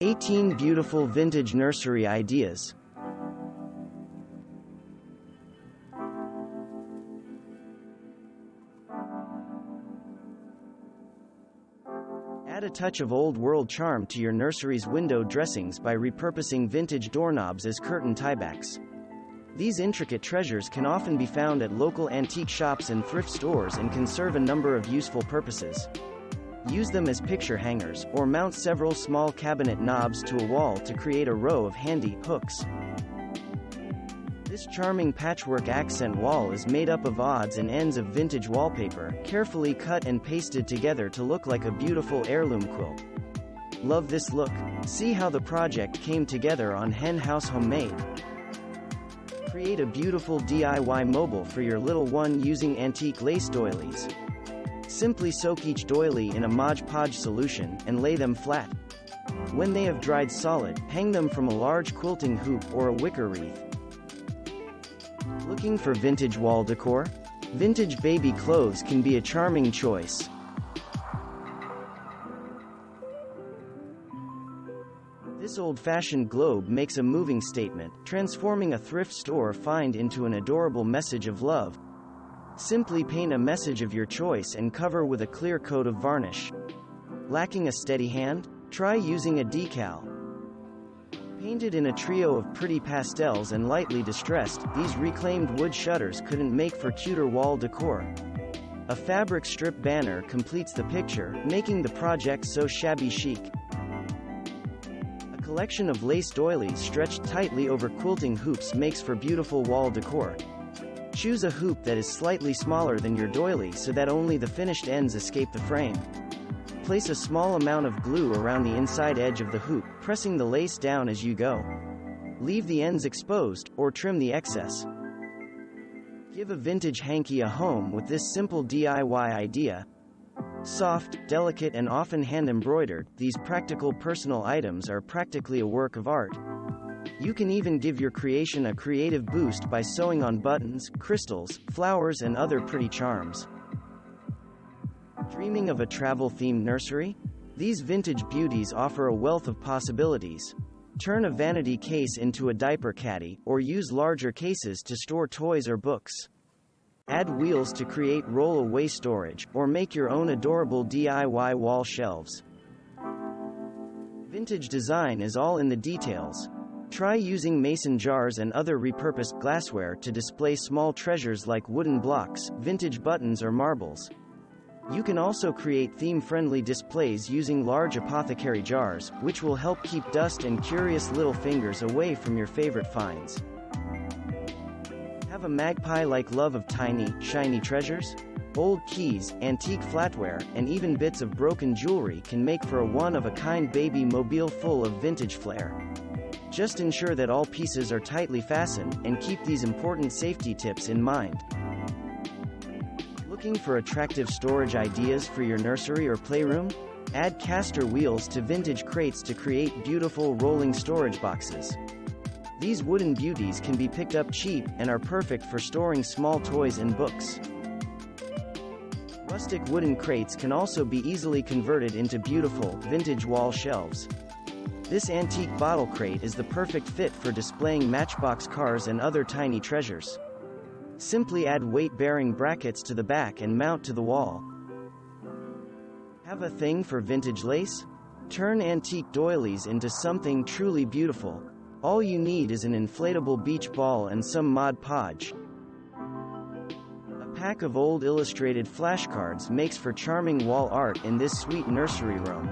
18 Beautiful Vintage Nursery Ideas. Add a touch of old-world charm to your nursery's window dressings by repurposing vintage doorknobs as curtain tiebacks. These intricate treasures can often be found at local antique shops and thrift stores and can serve a number of useful purposes. Use them as picture hangers, or mount several small cabinet knobs to a wall to create a row of handy hooks. This charming patchwork accent wall is made up of odds and ends of vintage wallpaper, carefully cut and pasted together to look like a beautiful heirloom quilt. Love this look? See how the project came together on Hen House Homemade. Create a beautiful DIY mobile for your little one using antique lace doilies. Simply soak each doily in a Mod Podge solution, and lay them flat. When they have dried solid, hang them from a large quilting hoop or a wicker wreath. Looking for vintage wall decor? Vintage baby clothes can be a charming choice. This old-fashioned globe makes a moving statement, transforming a thrift store find into an adorable message of love. Simply paint a message of your choice and cover with a clear coat of varnish. Lacking a steady hand? Try using a decal. Painted in a trio of pretty pastels and lightly distressed, these reclaimed wood shutters couldn't make for cuter wall decor. A fabric strip banner completes the picture, making the project so shabby chic. A collection of lace doilies stretched tightly over quilting hoops makes for beautiful wall decor. Choose a hoop that is slightly smaller than your doily so that only the finished ends escape the frame. Place a small amount of glue around the inside edge of the hoop, pressing the lace down as you go. Leave the ends exposed, or trim the excess. Give a vintage hanky a home with this simple DIY idea. Soft, delicate and often hand-embroidered, these practical personal items are practically a work of art. You can even give your creation a creative boost by sewing on buttons, crystals, flowers and other pretty charms. Dreaming of a travel-themed nursery? These vintage beauties offer a wealth of possibilities. Turn a vanity case into a diaper caddy, or use larger cases to store toys or books. Add wheels to create roll-away storage, or make your own adorable DIY wall shelves. Vintage design is all in the details. Try using mason jars and other repurposed glassware to display small treasures like wooden blocks, vintage buttons or marbles. You can also create theme-friendly displays using large apothecary jars, which will help keep dust and curious little fingers away from your favorite finds. Have a magpie-like love of tiny, shiny treasures? Old keys, antique flatware, and even bits of broken jewelry can make for a one-of-a-kind baby mobile full of vintage flair. Just ensure that all pieces are tightly fastened, and keep these important safety tips in mind. Looking for attractive storage ideas for your nursery or playroom? Add caster wheels to vintage crates to create beautiful rolling storage boxes. These wooden beauties can be picked up cheap, and are perfect for storing small toys and books. Rustic wooden crates can also be easily converted into beautiful, vintage wall shelves. This antique bottle crate is the perfect fit for displaying Matchbox cars and other tiny treasures. Simply add weight-bearing brackets to the back and mount to the wall. Have a thing for vintage lace? Turn antique doilies into something truly beautiful. All you need is an inflatable beach ball and some Mod Podge. A pack of old illustrated flashcards makes for charming wall art in this sweet nursery room.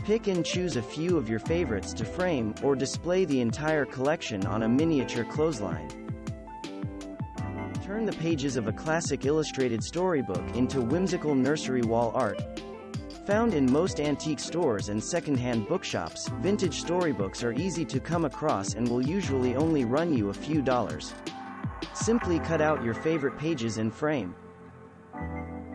Pick and choose a few of your favorites to frame, or display the entire collection on a miniature clothesline. Turn the pages of a classic illustrated storybook into whimsical nursery wall art. Found in most antique stores and secondhand bookshops, vintage storybooks are easy to come across and will usually only run you a few dollars. Simply cut out your favorite pages and frame.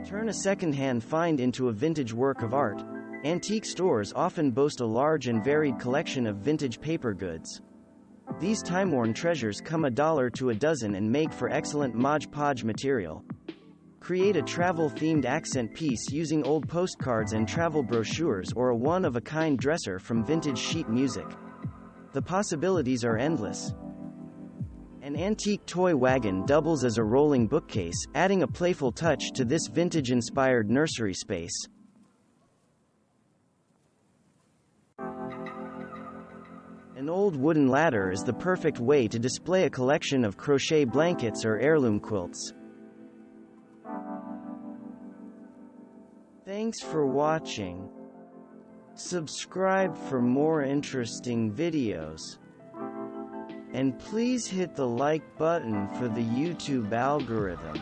Turn a secondhand find into a vintage work of art. Antique stores often boast a large and varied collection of vintage paper goods. These time-worn treasures come $1 to a dozen and make for excellent Mod Podge material. Create a travel-themed accent piece using old postcards and travel brochures or a one-of-a-kind dresser from vintage sheet music. The possibilities are endless. An antique toy wagon doubles as a rolling bookcase, adding a playful touch to this vintage-inspired nursery space. An old wooden ladder is the perfect way to display a collection of crochet blankets or heirloom quilts. Thanks for watching. Subscribe for more interesting videos. And please hit the like button for the YouTube algorithm.